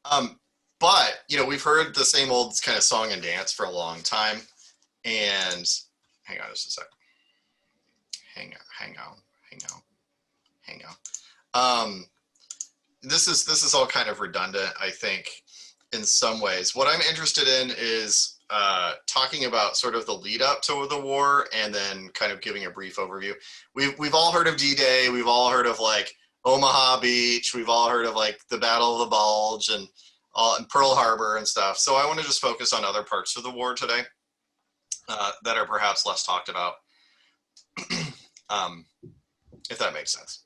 But, you know, we've heard the same old kind of song and dance for a long time. And hang on just a sec. Hang on. This is all kind of redundant, I think, in some ways. What I'm interested in is talking about sort of the lead up to the war and then kind of giving a brief overview. We've all heard of D-Day. We've all heard of like Omaha Beach. We've all heard of like the Battle of the Bulge and Pearl Harbor and stuff. So I want to just focus on other parts of the war today that are perhaps less talked about, if that makes sense.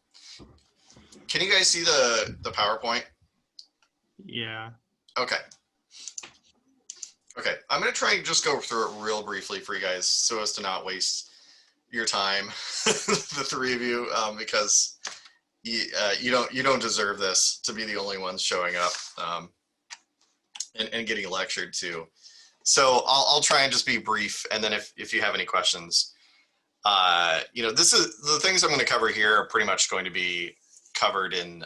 Can you guys see the PowerPoint? Yeah. Okay. Okay, I'm going to try and just go through it real briefly for you guys so as to not waste your time, the three of you, because you don't deserve this to be the only ones showing up and getting lectured to. So I'll try and just be brief, and then if you have any questions, you know, this is the things I'm going to cover here are pretty much going to be covered in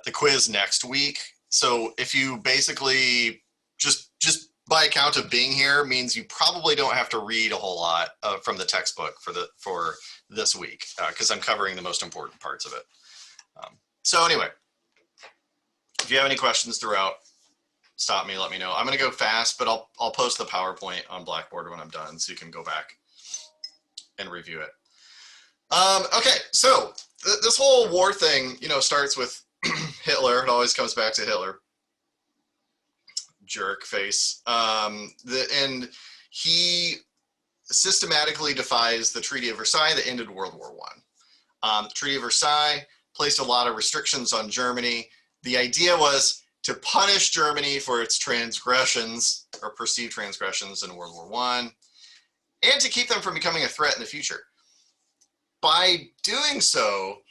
the quiz next week. So if you basically just by account of being here means you probably don't have to read a whole lot from the textbook for this week because I'm covering the most important parts of it. So anyway, if you have any questions throughout, stop me, let me know. I'm going to go fast, but I'll post the PowerPoint on Blackboard when I'm done so you can go back and review it. Okay, so this whole war thing, you know, starts with Hitler. It always comes back to Hitler. Jerk face. And he systematically defies the Treaty of Versailles that ended World War I. The Treaty of Versailles placed a lot of restrictions on Germany. The idea was to punish Germany for its transgressions or perceived transgressions in World War I, and to keep them from becoming a threat in the future. By doing so,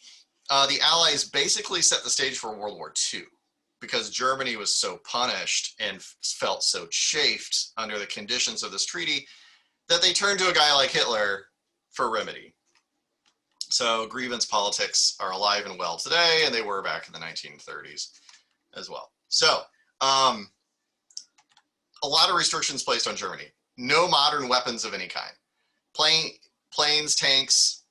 the Allies basically set the stage for World War II because Germany was so punished and felt so chafed under the conditions of this treaty that they turned to a guy like Hitler for remedy. So grievance politics are alive and well today, and they were back in the 1930s as well. So a lot of restrictions placed on Germany. No modern weapons of any kind. Planes, tanks,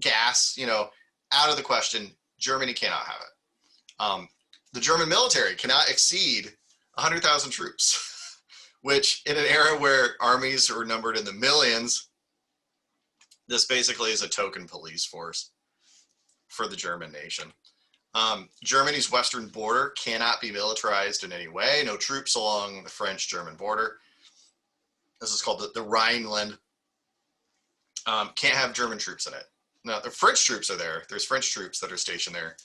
gas, you know, out of the question. Germany cannot have it. The German military cannot exceed 100,000 troops, which in an era where armies are numbered in the millions, this basically is a token police force for the German nation. Germany's western border cannot be militarized in any way. No troops along the French-German border. This is called the Rhineland. Can't have German troops in it. Now, the French troops are there. There's French troops that are stationed there,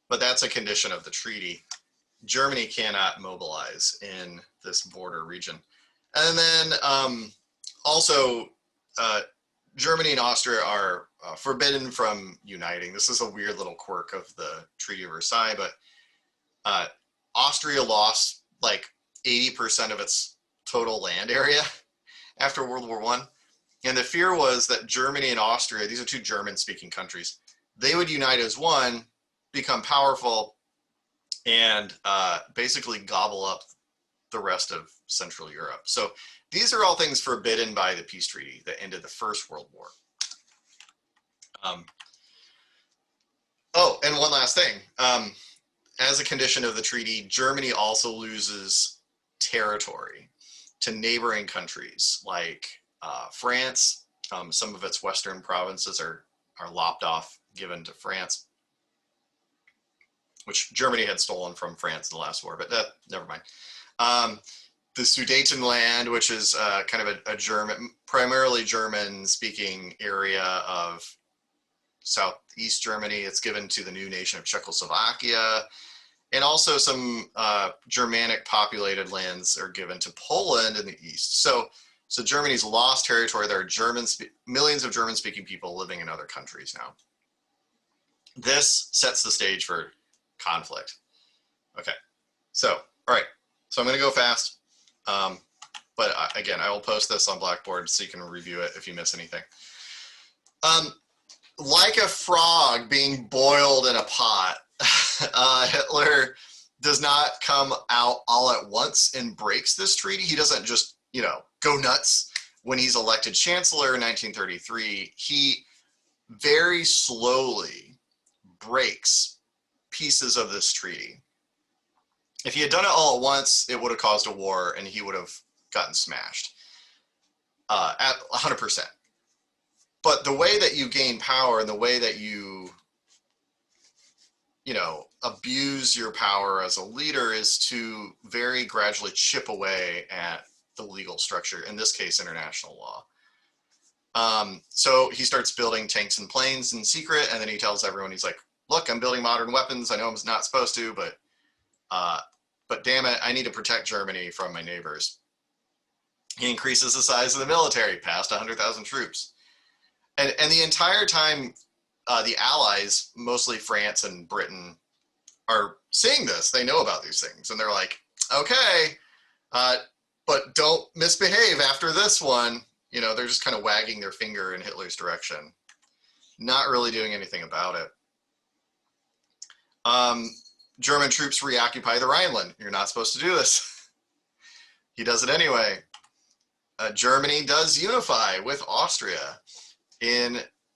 but that's a condition of the treaty. Germany cannot mobilize in this border region. And then also, Germany and Austria are forbidden from uniting. This is a weird little quirk of the Treaty of Versailles, but Austria lost like 80% of its total land area after World War I. And the fear was that Germany and Austria, these are two German-speaking countries, they would unite as one, become powerful, and basically gobble up the rest of Central Europe. So these are all things forbidden by the peace treaty that ended the First World War. Oh, and one last thing. As a condition of the treaty, Germany also loses territory to neighboring countries like France. Some of its western provinces are lopped off, given to France, which Germany had stolen from France in the last war, but never mind. The Sudetenland, which is kind of a German, primarily German-speaking area of southeast Germany. It's given to the new nation of Czechoslovakia, and also some Germanic populated lands are given to Poland in the east. So Germany's lost territory. There are millions of German-speaking people living in other countries now. This sets the stage for conflict. Okay, so, all right. So I'm going to go fast. But again, I will post this on Blackboard so you can review it if you miss anything. Like a frog being boiled in a pot, Hitler does not come out all at once and breaks this treaty. He doesn't just, go nuts when he's elected chancellor in 1933. He very slowly breaks pieces of this treaty. If he had done it all at once, it would have caused a war and he would have gotten smashed at 100%. But the way that you gain power and the way that you abuse your power as a leader is to very gradually chip away at the legal structure, in this case, international law. So he starts building tanks and planes in secret, and then he tells everyone, he's like, look, I'm building modern weapons. I know I'm not supposed to, but damn it, I need to protect Germany from my neighbors. He increases the size of the military past 100,000 troops. And the entire time, the Allies, mostly France and Britain, are seeing this. They know about these things. And they're like, okay, but don't misbehave after this one. They're just kind of wagging their finger in Hitler's direction, not really doing anything about it. German troops reoccupy the Rhineland. You're not supposed to do this. He does it anyway. Germany does unify with Austria in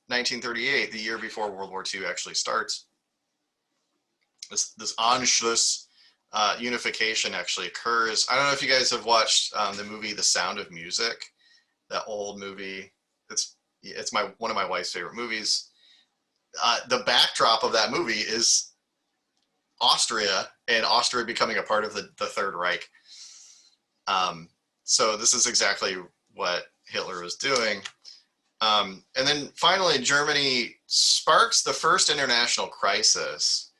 1938, the year before World War II actually starts. This Anschluss unification actually occurs. I don't know if you guys have watched the movie The Sound of Music, that old movie. It's one of my wife's favorite movies. The backdrop of that movie is Austria, and Austria becoming a part of the Third Reich. So this is exactly what Hitler was doing. And then finally, Germany sparks the first international crisis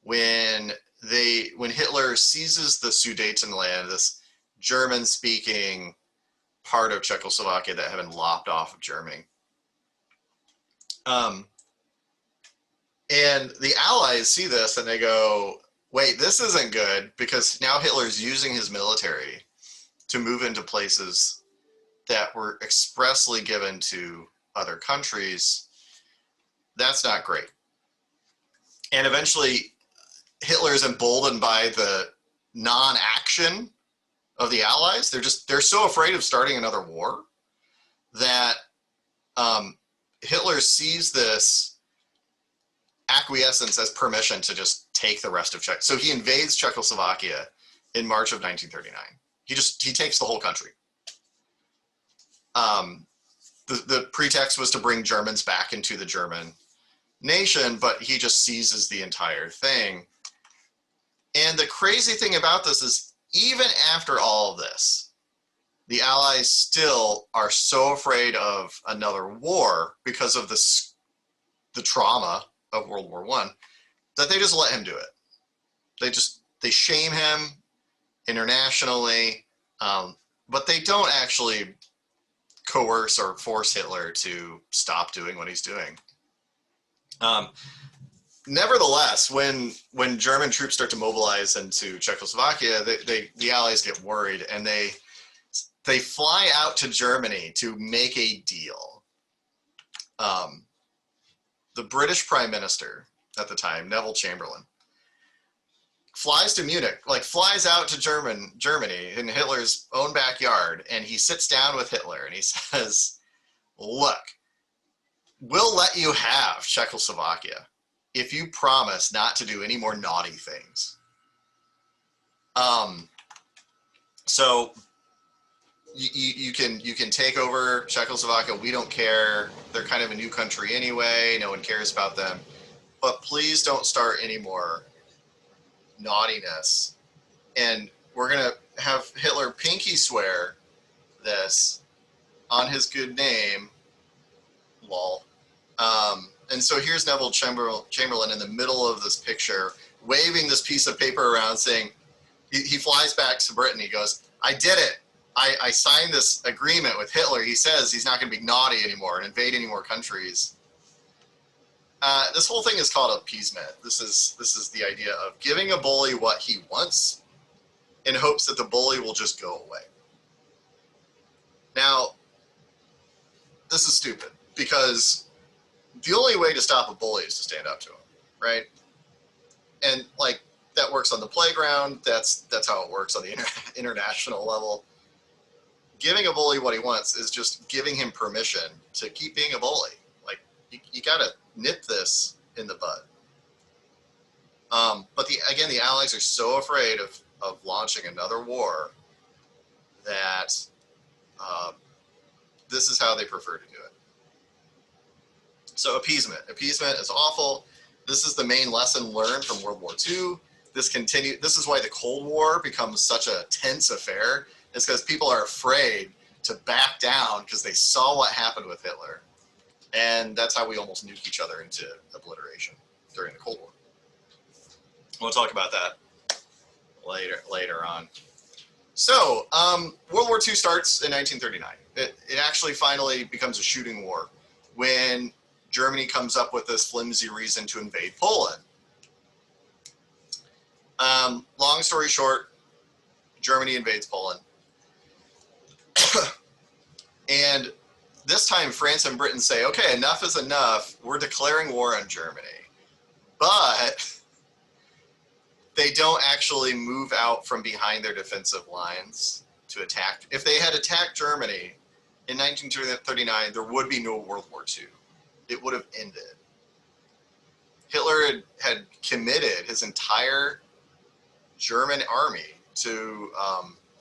when Hitler seizes the Sudetenland, this German-speaking part of Czechoslovakia that had been lopped off of Germany. And the Allies see this and they go, wait, this isn't good, because now Hitler's using his military to move into places that were expressly given to other countries. That's not great. And eventually, Hitler is emboldened by the non-action of the Allies. They're so afraid of starting another war that Hitler sees this acquiescence as permission to just take the rest of Czech. So he invades Czechoslovakia in March of 1939. He takes the whole country. The pretext was to bring Germans back into the German nation, but he just seizes the entire thing. And the crazy thing about this is, even after all of this, the Allies still are so afraid of another war because of the trauma of World War I, that they just let him do it. They shame him internationally, but they don't actually coerce or force Hitler to stop doing what he's doing. Nevertheless, when German troops start to mobilize into Czechoslovakia, the Allies get worried, and they fly out to Germany to make a deal. The British Prime Minister at the time, Neville Chamberlain, flies to Munich, flies out to Germany in Hitler's own backyard, and he sits down with Hitler and he says, look, we'll let you have Czechoslovakia if you promise not to do any more naughty things. So you can take over Czechoslovakia. We don't care. They're kind of a new country anyway. No one cares about them. But please don't start any more naughtiness. And we're going to have Hitler pinky swear this on his good name. Lol. And so here's Neville Chamberlain in the middle of this picture, waving this piece of paper around, saying, he flies back to Britain. He goes, I did it. I signed this agreement with Hitler. He says he's not going to be naughty anymore and invade any more countries. This whole thing is called appeasement. This is the idea of giving a bully what he wants in hopes that the bully will just go away. Now, this is stupid, because the only way to stop a bully is to stand up to him, right? and like that works on the playground. That's how it works on the international level. Giving a bully what he wants is just giving him permission to keep being a bully. Like you gotta nip this in the bud. But the Allies are so afraid of launching another war that this is how they prefer to do it. So appeasement. Appeasement is awful. This is the main lesson learned from World War II. This is why the Cold War becomes such a tense affair. It's because people are afraid to back down because they saw what happened with Hitler. And that's how we almost nuke each other into obliteration during the Cold War. We'll talk about that later on. So World War II starts in 1939. It actually finally becomes a shooting war when Germany comes up with this flimsy reason to invade Poland. Long story short, Germany invades Poland. And this time France and Britain say, okay, enough is enough. We're declaring war on Germany. But they don't actually move out from behind their defensive lines to attack. If they had attacked Germany in 1939, there would be no World War II. It would have ended. Hitler had committed his entire German army to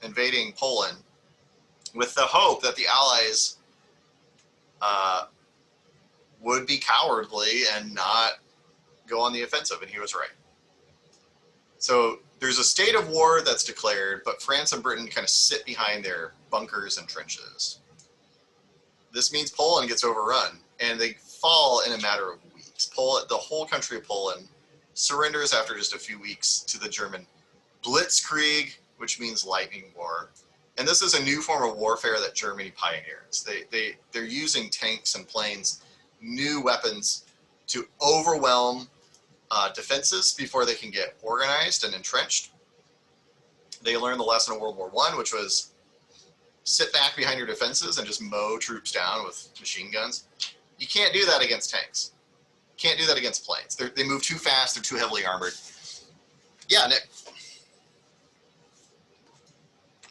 invading Poland with the hope that the Allies would be cowardly and not go on the offensive, and he was right. So there's a state of war that's declared, but France and Britain kind of sit behind their bunkers and trenches. This means Poland gets overrun, and they fall in a matter of weeks. The whole country of Poland surrenders after just a few weeks to the German Blitzkrieg, which means lightning war. And this is a new form of warfare that Germany pioneers. They're using tanks and planes, new weapons to overwhelm defenses before they can get organized and entrenched. They learned the lesson of World War I, which was sit back behind your defenses and just mow troops down with machine guns. You can't do that against tanks. You can't do that against planes. They move too fast. They're too heavily armored. Yeah, Nick.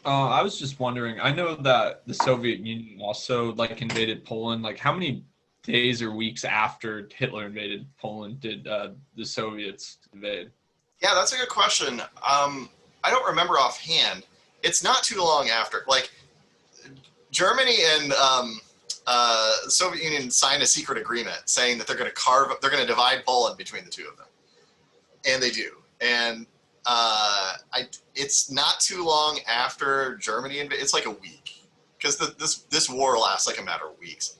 I was just wondering, I know that the Soviet Union also invaded Poland. Like how many days or weeks after Hitler invaded Poland did the Soviets invade? Yeah, that's a good question. I don't remember offhand. It's not too long after. Like Germany and the Soviet Union signed a secret agreement saying that they're going to divide Poland between the two of them, and they do. And it's not too long after Germany invaded. It's like a week, because this war lasts like a matter of weeks.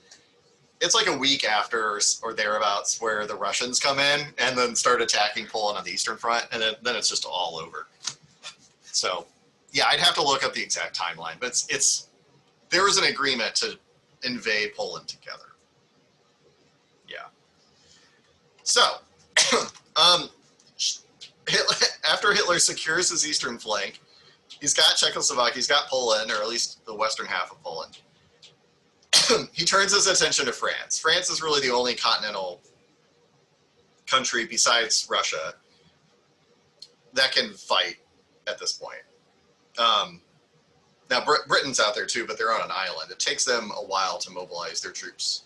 It's like a week after or thereabouts where the Russians come in and then start attacking Poland on the Eastern Front, and then it's just all over. So, yeah, I'd have to look up the exact timeline, but there was an agreement to invade Poland together. Yeah. So, after Hitler secures his eastern flank, he's got Czechoslovakia, he's got Poland, or at least the western half of Poland. He turns his attention to France. France is really the only continental country besides Russia that can fight at this point. Now, Britain's out there too, but they're on an island. It takes them a while to mobilize their troops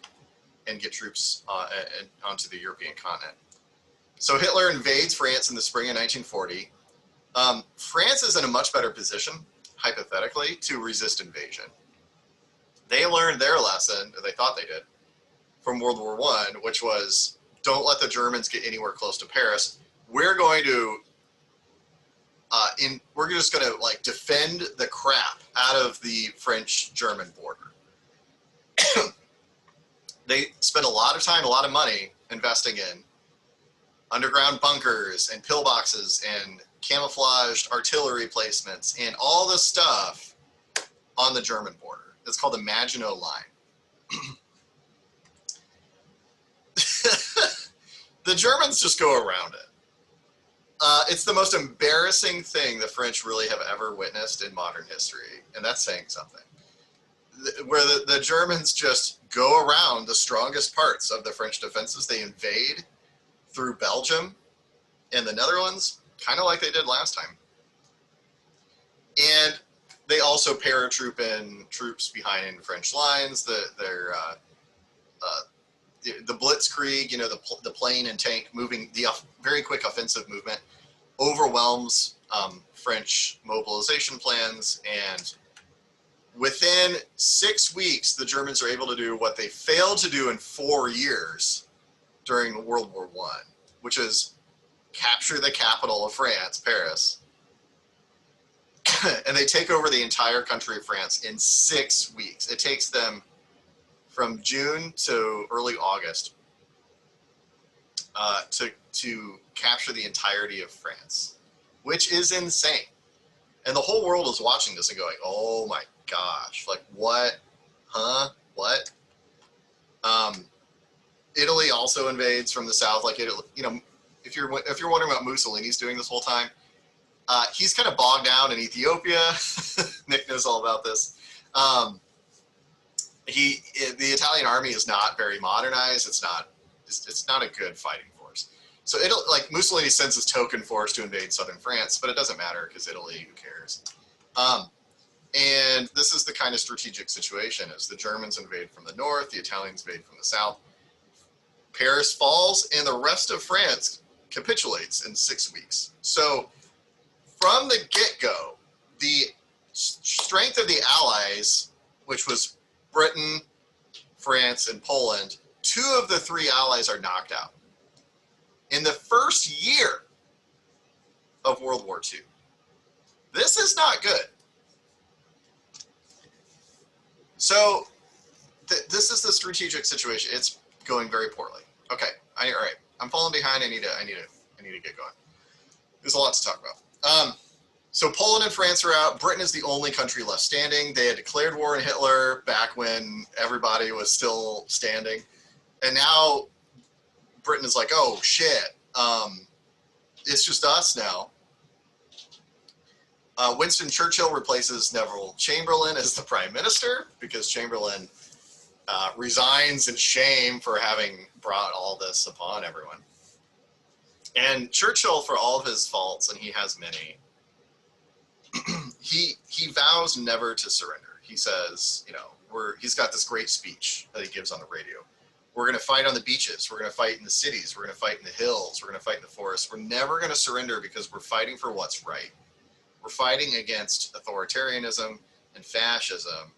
and get troops onto the European continent. So Hitler invades France in the spring of 1940. France is in a much better position, hypothetically, to resist invasion. They learned their lesson, or they thought they did, from World War I, which was don't let the Germans get anywhere close to Paris. We're going to we're just going to defend the crap out of the French-German border. They spent a lot of time, a lot of money investing in underground bunkers and pillboxes and camouflaged artillery placements and all this stuff on the German border. It's called the Maginot Line. The Germans just go around it. It's the most embarrassing thing the French really have ever witnessed in modern history, and that's saying something. Where the Germans just go around the strongest parts of the French defenses. They invade through Belgium, and the Netherlands, kind of like they did last time. And they also paratroop in troops behind French lines. The Blitzkrieg, you know, the plane and tank moving, the very quick offensive movement overwhelms French mobilization plans. And within 6 weeks, the Germans are able to do what they failed to do in 4 years during World War I, which is capture the capital of France, Paris. And they take over the entire country of France in 6 weeks. It takes them from June to early August to capture the entirety of France, which is insane. And the whole world is watching this and going, "Oh my gosh! Like what? Huh? What?" Italy also invades from the south. Like Italy, you know, if you're wondering what Mussolini's doing this whole time, he's kind of bogged down in Ethiopia. Nick knows all about this. The Italian army is not very modernized. It's not a good fighting force. So like Mussolini sends his token force to invade southern France, but it doesn't matter because Italy, who cares? And this is the kind of strategic situation: as the Germans invade from the north, the Italians invade from the south. Paris falls, and the rest of France capitulates in 6 weeks. So from the get-go, the strength of the Allies, which was Britain, France, and Poland, 2 of the 3 allies are knocked out in the first year of World War II. This is not good. So this is the strategic situation. It's going very poorly. Okay, all right. I'm falling behind. I need to get going. There's a lot to talk about. So Poland and France are out. Britain is the only country left standing. They had declared war on Hitler back when everybody was still standing. And now Britain is like, oh, shit. It's just us now. Winston Churchill replaces Neville Chamberlain as the prime minister because Chamberlain resigns in shame for having brought all this upon everyone. And Churchill, for all of his faults, and he has many, he vows never to surrender. He says, you know, he's got this great speech that he gives on the radio. We're going to fight on the beaches. We're going to fight in the cities. We're going to fight in the hills. We're going to fight in the forests. We're never going to surrender because we're fighting for what's right. We're fighting against authoritarianism and fascism.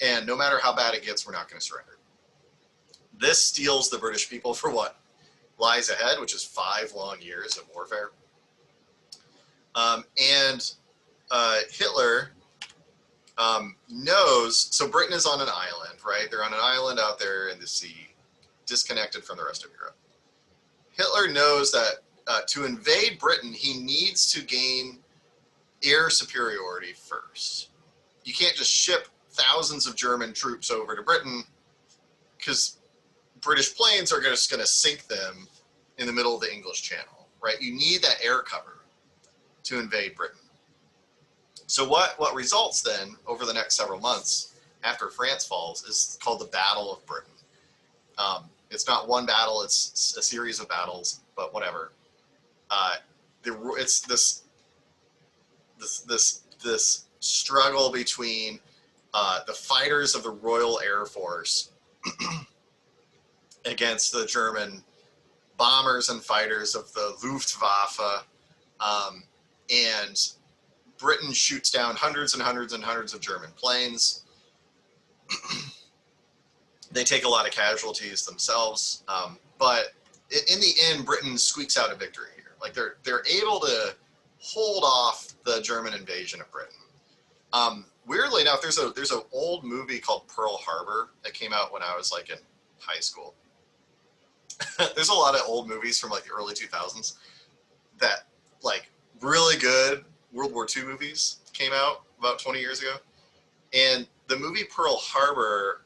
And no matter how bad it gets, we're not going to surrender. This steels the British people for what lies ahead, which is 5 long years of warfare. Hitler knows, so Britain is on an island, right? They're on an island out there in the sea, disconnected from the rest of Europe. Hitler knows that to invade Britain, he needs to gain air superiority first. You can't just ship thousands of German troops over to Britain because British planes are just going to sink them in the middle of the English Channel, right? You need that air cover to invade Britain. So what results then over the next several months after France falls is called the Battle of Britain. It's not one battle, it's a series of battles, but whatever. It's this struggle between the fighters of the Royal Air Force against the German bombers and fighters of the Luftwaffe, and Britain shoots down hundreds and hundreds and hundreds of German planes. They take a lot of casualties themselves, but in the end, Britain squeaks out a victory here. Like they're able to hold off the German invasion of Britain. Weirdly enough, there's an old movie called Pearl Harbor that came out when I was like in high school. There's a lot of old movies from like the early 2000s that like really good World War II movies came out about 20 years ago. And the movie Pearl Harbor,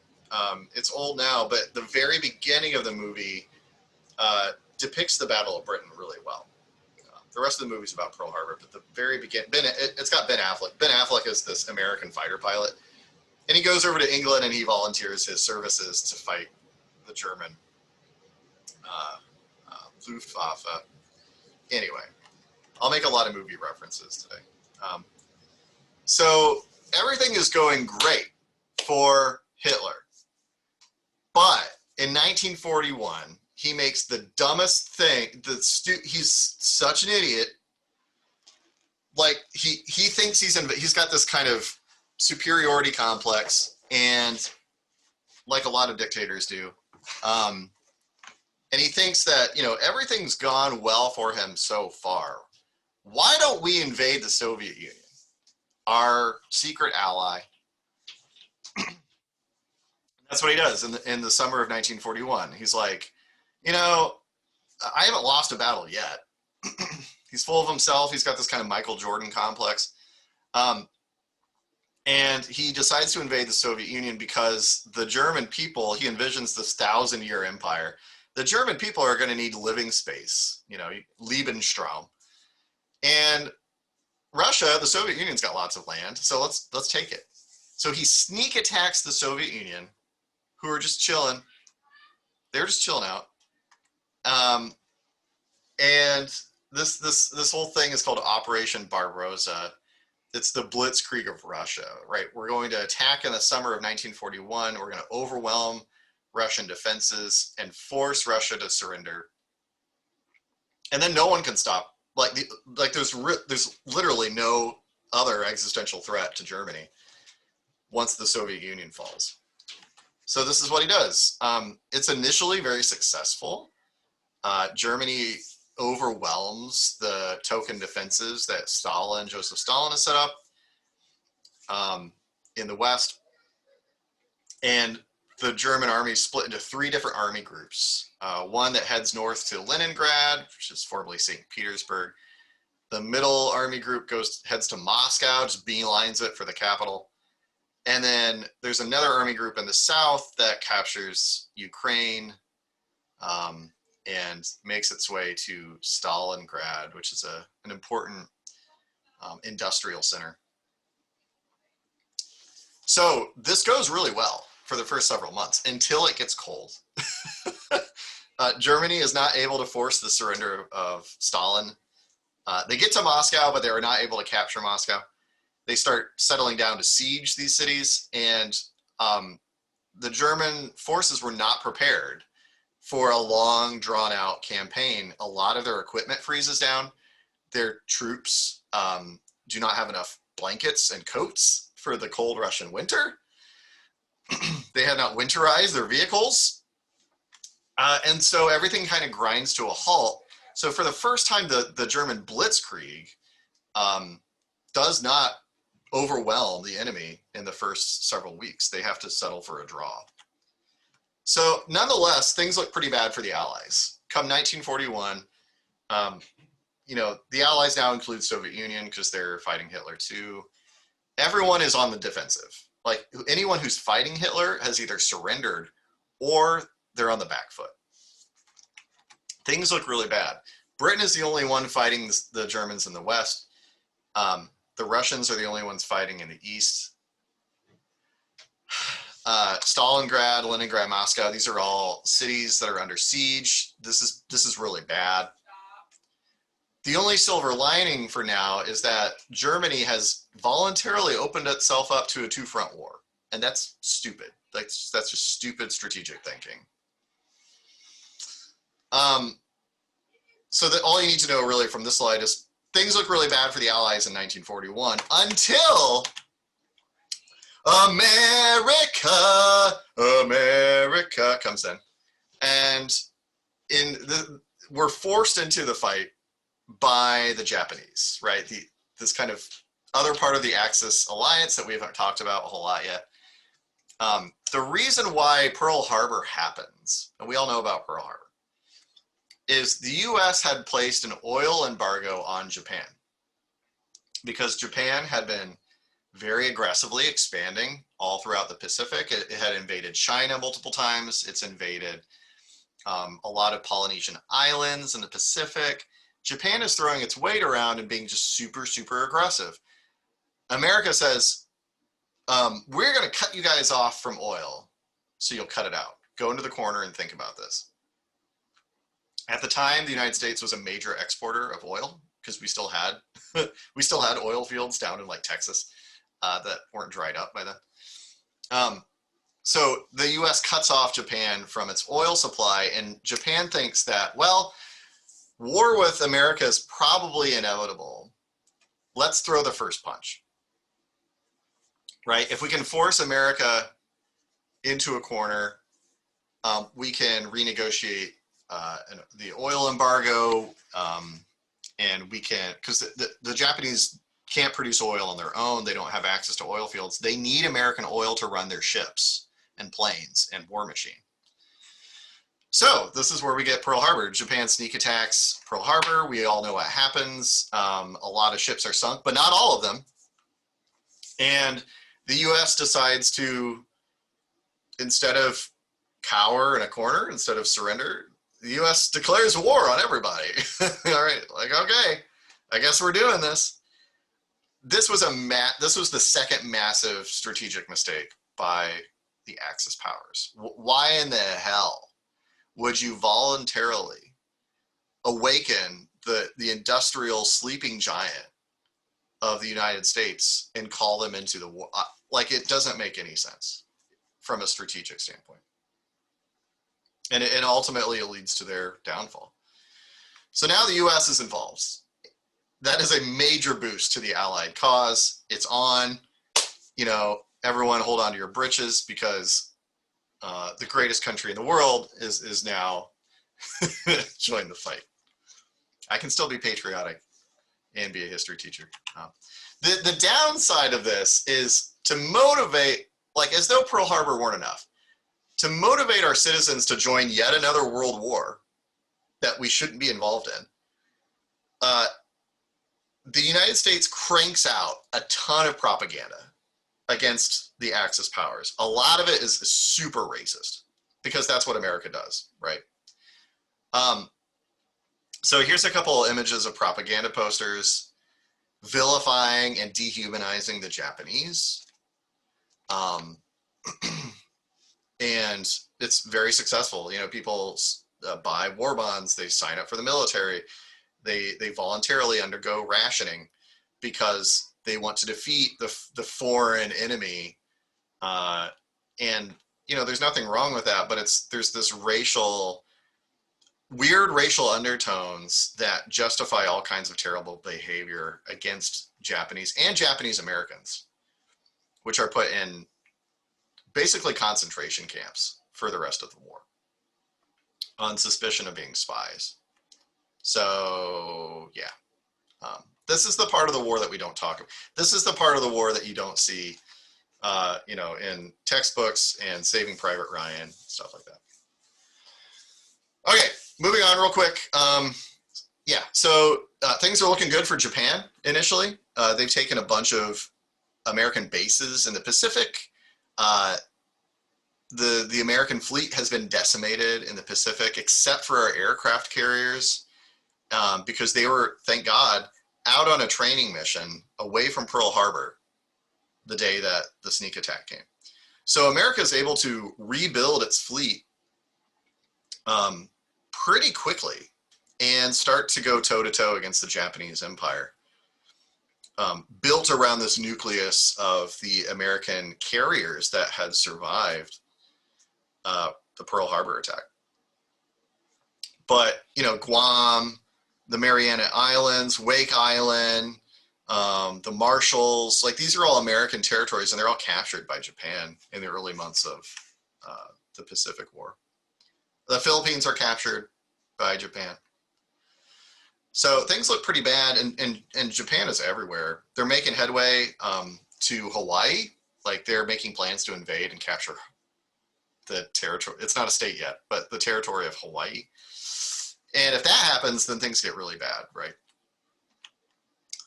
it's old now, but the very beginning of the movie depicts the Battle of Britain really well. The rest of the movie's about Pearl Harbor, but the very beginning, it's got Ben Affleck. Ben Affleck is this American fighter pilot, and he goes over to England and he volunteers his services to fight the German Luftwaffe. Anyway, I'll make a lot of movie references today. So everything is going great for Hitler. But in 1941, he makes the dumbest thing. He's such an idiot. Like he thinks he's got this kind of superiority complex, and like a lot of dictators do, and he thinks that everything's gone well for him so far. Why don't we invade the Soviet Union, our secret ally? That's what he does in the summer of 1941. He's like, I haven't lost a battle yet. He's full of himself. He's got this kind of Michael Jordan complex. And he decides to invade the Soviet Union because the German people, he envisions this 1,000-year empire. The German people are going to need living space, Lebensraum. And Russia, the Soviet Union's got lots of land, so let's take it. So he sneak attacks the Soviet Union, who are just chilling. They're just chilling out. And this whole thing is called Operation Barbarossa. It's the Blitzkrieg of Russia, right? We're going to attack in the summer of 1941. We're going to overwhelm Russian defenses and force Russia to surrender. And then no one can stop. There's literally no other existential threat to Germany once the Soviet Union falls. So this is what he does. It's initially very successful. Germany overwhelms the token defenses that Joseph Stalin has set up in the West. And the German army is split into 3 different army groups. One that heads north to Leningrad, which is formerly St. Petersburg. The middle army group heads to Moscow, just beelines it for the capital. And then there's another army group in the south that captures Ukraine, and makes its way to Stalingrad, which is an important industrial center. So this goes really well for the first several months until it gets cold. Germany is not able to force the surrender of Stalin. They get to Moscow, but they are not able to capture Moscow. They start settling down to siege these cities, and the German forces were not prepared for a long, drawn-out campaign. A lot of their equipment freezes down. Their troops do not have enough blankets and coats for the cold Russian winter. They have not winterized their vehicles. And so everything kind of grinds to a halt. So for the first time, the German Blitzkrieg does not overwhelm the enemy in the first several weeks. They have to settle for a draw. So nonetheless, things look pretty bad for the Allies. Come 1941, the Allies now include Soviet Union because they're fighting Hitler too. Everyone is on the defensive. Like anyone who's fighting Hitler has either surrendered or they're on the back foot. Things look really bad. Britain is the only one fighting the Germans in the West. The Russians are the only ones fighting in the East. Stalingrad, Leningrad, Moscow, these are all cities that are under siege. This is really bad. The only silver lining for now is that Germany has voluntarily opened itself up to a 2-front war. And that's stupid. That's just stupid strategic thinking. So that all you need to know really from this slide is things look really bad for the Allies in 1941 until America comes in. And we're forced into the fight by the Japanese, right? This kind of other part of the Axis alliance that we haven't talked about a whole lot yet. The reason why Pearl Harbor happens, and we all know about Pearl Harbor, is the US had placed an oil embargo on Japan because Japan had been very aggressively expanding all throughout the Pacific. It had invaded China multiple times. It's invaded a lot of Polynesian islands in the Pacific. Japan is throwing its weight around and being just super, super aggressive. America says, we're going to cut you guys off from oil, so you'll cut it out. Go into the corner and think about this. At the time, the United States was a major exporter of oil because we still had oil fields down in like Texas that weren't dried up by then. So the U.S. cuts off Japan from its oil supply, and Japan thinks that, well, war with America is probably inevitable. Let's throw the first punch, right? If we can force America into a corner, we can renegotiate the oil embargo, and we can, because the Japanese can't produce oil on their own. They don't have access to oil fields. They need American oil to run their ships and planes and war machine. So this is where we get Pearl Harbor. Japan sneak attacks Pearl Harbor. We all know what happens. A lot of ships are sunk, but not all of them. And the U.S. decides to, instead of cower in a corner, instead of surrender, the U.S. declares war on everybody. All right, like, okay, I guess we're doing this. This was the second massive strategic mistake by the Axis powers. Why in the hell would you voluntarily awaken the industrial sleeping giant of the United States and call them into the war? Like, it doesn't make any sense from a strategic standpoint. And ultimately it leads to their downfall. So now the U.S. is involved. That is a major boost to the Allied cause. It's on, everyone hold on to your britches, because the greatest country in the world is now joined the fight. I can still be patriotic and be a history teacher. The downside of this is to motivate, like, as though Pearl Harbor weren't enough, to motivate our citizens to join yet another world war that we shouldn't be involved in. The United States cranks out a ton of propaganda against the Axis powers. A lot of it is super racist, because that's what America does, right? So here's a couple of images of propaganda posters vilifying and dehumanizing the Japanese. And it's very successful. People buy war bonds, they sign up for the military, they voluntarily undergo rationing because they want to defeat the foreign enemy. And there's nothing wrong with that, but there's this weird racial undertones that justify all kinds of terrible behavior against Japanese and Japanese Americans, which are put in basically concentration camps for the rest of the war on suspicion of being spies. So yeah, this is the part of the war that we don't talk about. This is the part of the war that you don't see, in textbooks and Saving Private Ryan, stuff like that. Okay, moving on real quick. Yeah, so things are looking good for Japan initially. They've taken a bunch of American bases in the Pacific. The American fleet has been decimated in the Pacific, except for our aircraft carriers, because they were, thank God, out on a training mission away from Pearl Harbor the day that the sneak attack came. So America is able to rebuild its fleet pretty quickly and start to go toe-to-toe against the Japanese Empire, built around this nucleus of the American carriers that had survived the Pearl Harbor attack. But, Guam, the Mariana Islands, Wake Island, the Marshalls, like, these are all American territories, and they're all captured by Japan in the early months of the Pacific War. The Philippines are captured by Japan. So things look pretty bad, and Japan is everywhere. They're making headway to Hawaii. Like, they're making plans to invade and capture the territory. It's not a state yet, but the territory of Hawaii. And if that happens, then things get really bad, right?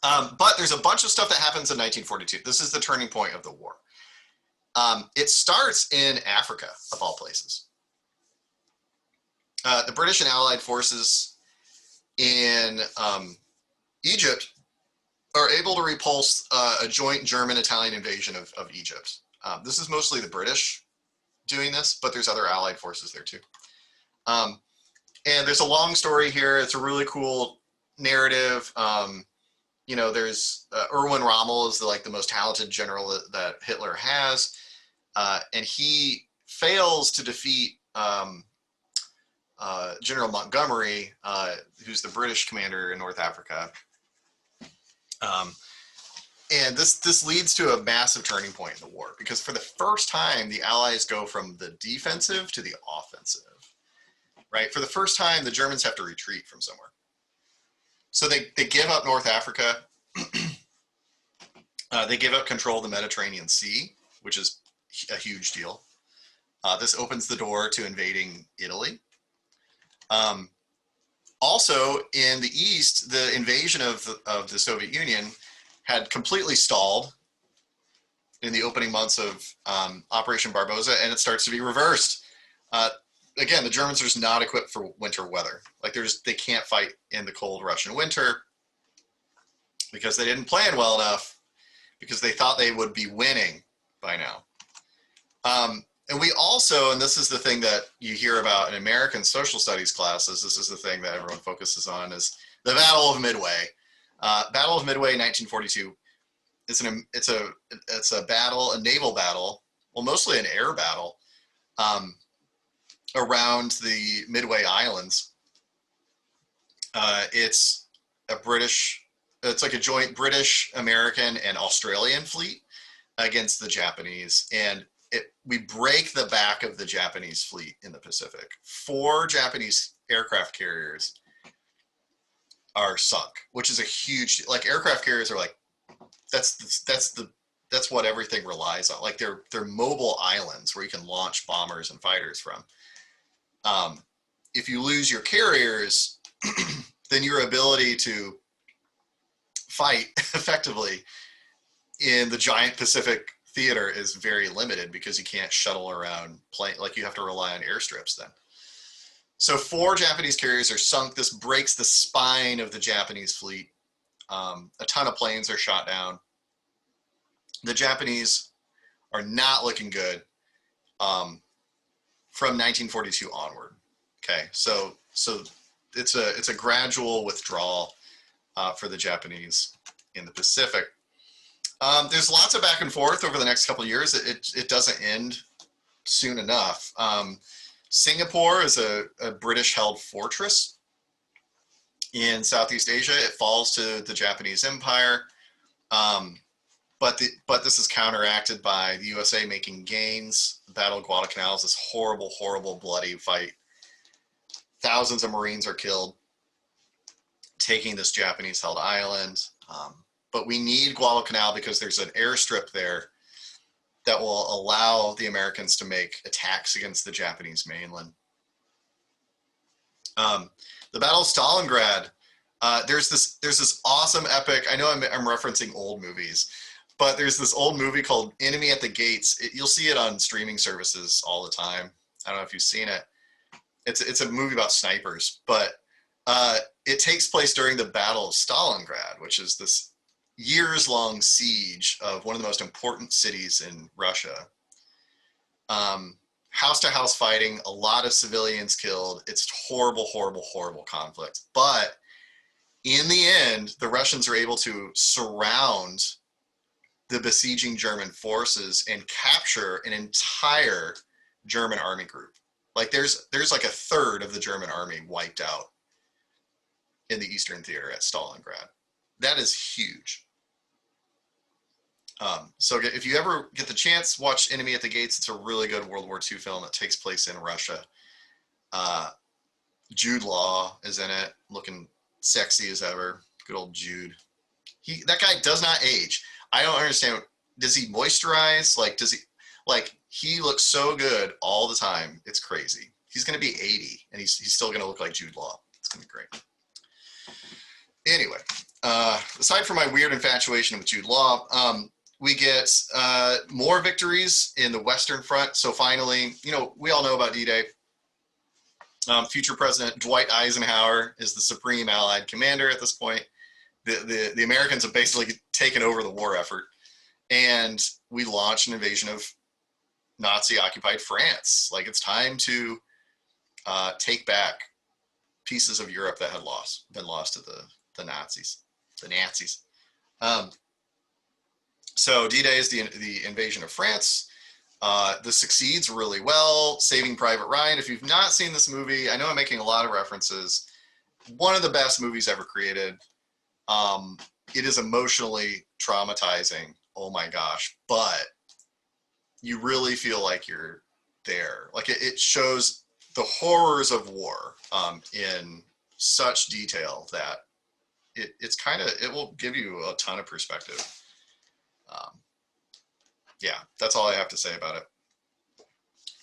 But there's a bunch of stuff that happens in 1942. This is the turning point of the war. It starts in Africa, of all places. The British and Allied forces in Egypt are able to repulse a joint German-Italian invasion of Egypt. This is mostly the British doing this, but there's other Allied forces there too. And there's a long story here. It's a really cool narrative. There's Erwin Rommel is the most talented general that Hitler has, and he fails to defeat General Montgomery, who's the British commander in North Africa. And this leads to a massive turning point in the war, because for the first time, the Allies go from the defensive to the offensive, right? For the first time, the Germans have to retreat from somewhere. So they give up North Africa. They give up control of the Mediterranean Sea, which is a huge deal. This opens the door to invading Italy. Also, in the East, the invasion of the Soviet Union had completely stalled in the opening months of Operation Barbarossa, and it starts to be reversed. Again, the Germans are just not equipped for winter weather. They can't fight in the cold Russian winter because they didn't plan well enough, because they thought they would be winning by now. And we also, and this is the thing that you hear about in American social studies classes, this is the thing that everyone focuses on, is the Battle of Midway. Battle of Midway, 1942. It's a battle, a naval battle, well, mostly an air battle, around the Midway Islands. It's like a joint British, American, and Australian fleet against the Japanese, and we break the back of the Japanese fleet in the Pacific. 4 Japanese aircraft carriers are sunk, which is a huge, aircraft carriers are that's what everything relies on. They're mobile islands where you can launch bombers and fighters from. If you lose your carriers, then your ability to fight effectively in the giant Pacific theater is very limited, because you can't shuttle around plane, you have to rely on airstrips then. So 4 Japanese carriers are sunk. This breaks the spine of the Japanese fleet. A ton of planes are shot down. The Japanese are not looking good from 1942 onward. Okay, so it's a gradual withdrawal for the Japanese in the Pacific. There's lots of back and forth over the next couple of years. It doesn't end soon enough. Singapore is a British-held fortress in Southeast Asia. It falls to the Japanese Empire, but this is counteracted by the USA making gains. The Battle of Guadalcanal is this horrible, horrible, bloody fight. Thousands of Marines are killed taking this Japanese-held island. But we need Guadalcanal because there's an airstrip there that will allow the Americans to make attacks against the Japanese mainland. The Battle of Stalingrad, there's this awesome epic, I know I'm referencing old movies, but there's this old movie called Enemy at the Gates. You'll see it on streaming services all the time. I don't know if you've seen it. It's a movie about snipers, but it takes place during the Battle of Stalingrad, which is this years-long siege of one of the most important cities in Russia. House-to-house fighting, a lot of civilians killed. It's horrible, horrible, horrible conflict. But in the end, the Russians are able to surround the besieging German forces and capture an entire German army group. There's a third of the German army wiped out in the Eastern Theater at Stalingrad. That is huge. So if you ever get the chance, watch Enemy at the Gates. It's a really good World War II film that takes place in Russia. Jude Law is in it, looking sexy as ever. Good old Jude. That guy does not age. I don't understand. Does he moisturize? He looks so good all the time. It's crazy. He's going to be 80, and he's still going to look like Jude Law. It's going to be great. Anyway, aside from my weird infatuation with Jude Law, we get more victories in the Western Front. So finally, we all know about D-Day. Future President Dwight Eisenhower is the supreme Allied commander at this point. The Americans have basically taken over the war effort, and we launch an invasion of Nazi-occupied France. It's time to take back pieces of Europe that had been lost to the Nazis. So D-Day is the invasion of France. This succeeds really well. Saving Private Ryan. If you've not seen this movie, I know I'm making a lot of references. One of the best movies ever created. It is emotionally traumatizing. Oh my gosh. But you really feel like you're there. Like it shows the horrors of war in such detail that it will give you a ton of perspective. Yeah, that's all I have to say about it.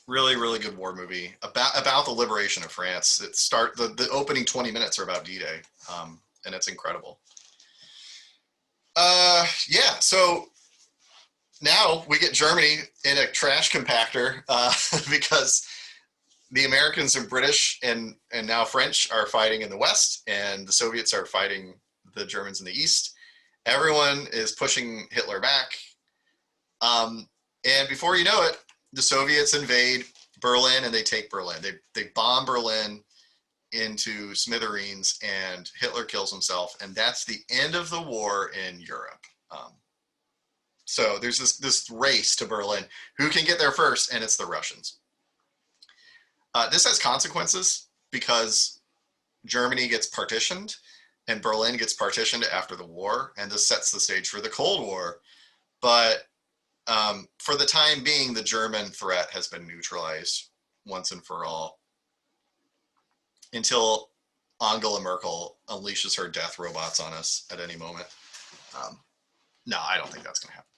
Really, really good war movie about the liberation of France. The opening 20 minutes are about D-Day, and it's incredible. Yeah, so now we get Germany in a trash compactor because the Americans and British and now French are fighting in the West, and the Soviets are fighting the Germans in the East. Everyone is pushing Hitler back. And before you know it, the Soviets invade Berlin and they take Berlin. They bomb Berlin into smithereens, and Hitler kills himself, and that's the end of the war in Europe. So there's this race to Berlin. Who can get there first? And it's the Russians. This has consequences because Germany gets partitioned and Berlin gets partitioned after the war, and this sets the stage for the Cold War. But for the time being, the German threat has been neutralized once and for all until Angela Merkel unleashes her death robots on us at any moment. No, I don't think that's going to happen.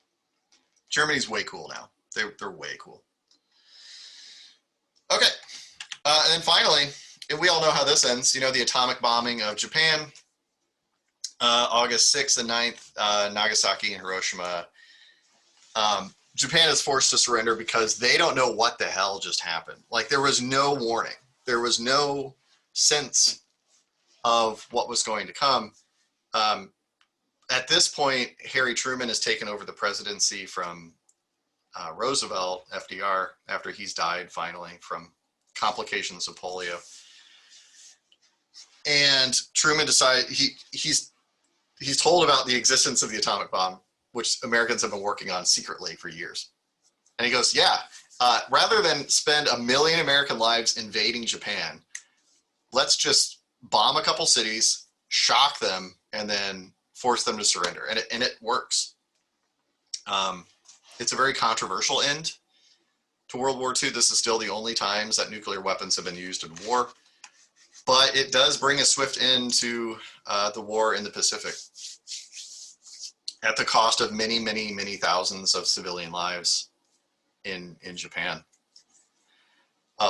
Germany's way cool now. They're way cool. Okay. And then finally, we all know how this ends. You know, the atomic bombing of Japan, August 6th and 9th, Nagasaki and Hiroshima. Japan is forced to surrender because they don't know what the hell just happened. Like, there was no warning. There was no sense of what was going to come. At this point, Harry Truman has taken over the presidency from Roosevelt, FDR, after he's died finally from complications of polio. And Truman decided he's told about the existence of the atomic bomb, which Americans have been working on secretly for years. And he goes, yeah, rather than spend 1 million American lives invading Japan, let's just bomb a couple cities, shock them, and then force them to surrender. And it works. It's a very controversial end to World War II. This is still the only times that nuclear weapons have been used in war. But it does bring a swift end to the war in the Pacific at the cost of many, many, many thousands of civilian lives in Japan,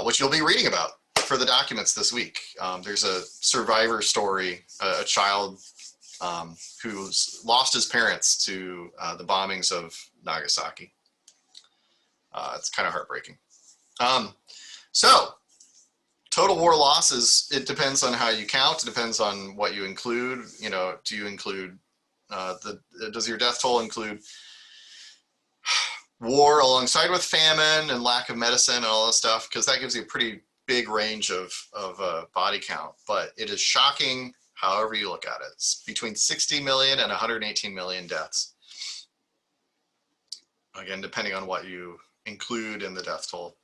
which you'll be reading about for the documents this week. There's a survivor story, a child who's lost his parents to the bombings of Nagasaki. It's kind of heartbreaking. So total war losses, it depends on how you count. It depends on what you include. You know, do you include does your death toll include war alongside with famine and lack of medicine and all that stuff? Because that gives you a pretty big range of body count. But it is shocking however you look at it. It's between 60 million and 118 million deaths. Again, depending on what you include in the death toll.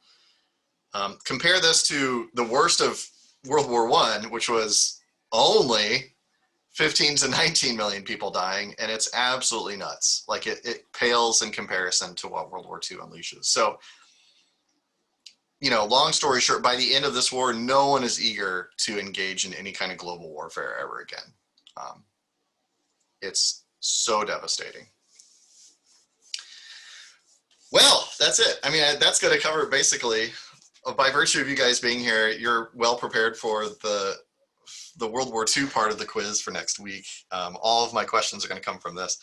Compare this to the worst of World War I, which was only 15 to 19 million people dying, and it's absolutely nuts. Like it pales in comparison to what World War II unleashes. So, you know, long story short, by the end of this war, no one is eager to engage in any kind of global warfare ever again. It's so devastating. Well, that's it. I mean, that's going to cover basically, by virtue of you guys being here, you're well prepared for the World War II part of the quiz for next week. All of my questions are going to come from this.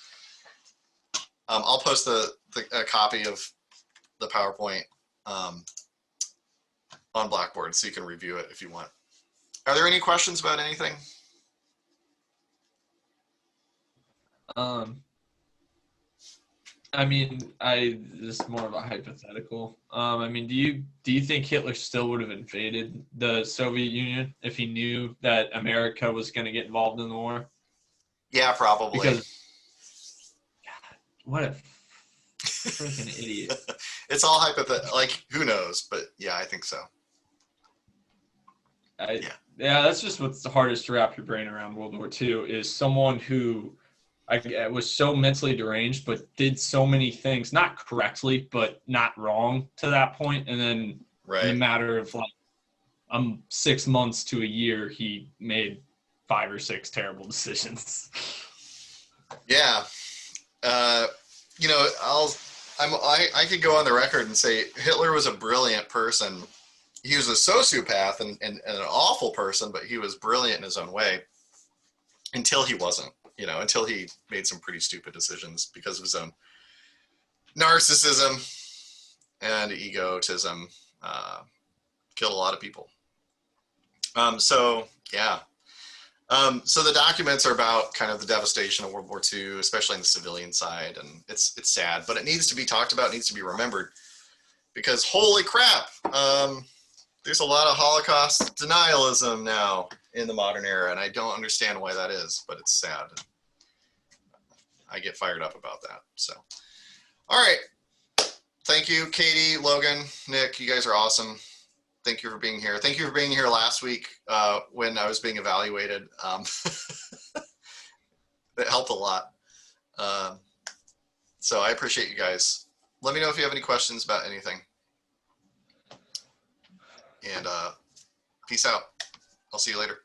I'll post a copy of the PowerPoint on Blackboard so you can review it if you want. Are there any questions about anything? I mean, this is more of a hypothetical. I mean, do you think Hitler still would have invaded the Soviet Union if he knew that America was going to get involved in the war? Yeah, probably. Because what a freaking idiot! It's all hypothetical. Like, who knows? But yeah, I think so. Yeah, that's just what's the hardest to wrap your brain around. World War II is someone who was so mentally deranged, but did so many things, not correctly, but not wrong to that point. And then in a matter of like 6 months to a year, he made 5 or 6 terrible decisions. Yeah. You know, I could go on the record and say Hitler was a brilliant person. He was a sociopath and an awful person, but he was brilliant in his own way until he wasn't, you know, until he made some pretty stupid decisions because of his own narcissism and egotism. Killed a lot of people. So yeah. So the documents are about kind of the devastation of World War II, especially on the civilian side, and it's sad, but it needs to be talked about, it needs to be remembered, because holy crap, there's a lot of Holocaust denialism now in the modern era, and I don't understand why that is, but it's sad. I get fired up about that. So, all right. Thank you, Katie, Logan, Nick. You guys are awesome. Thank you for being here. Thank you for being here last week when I was being evaluated. That helped a lot. So I appreciate you guys. Let me know if you have any questions about anything. And peace out. I'll see you later.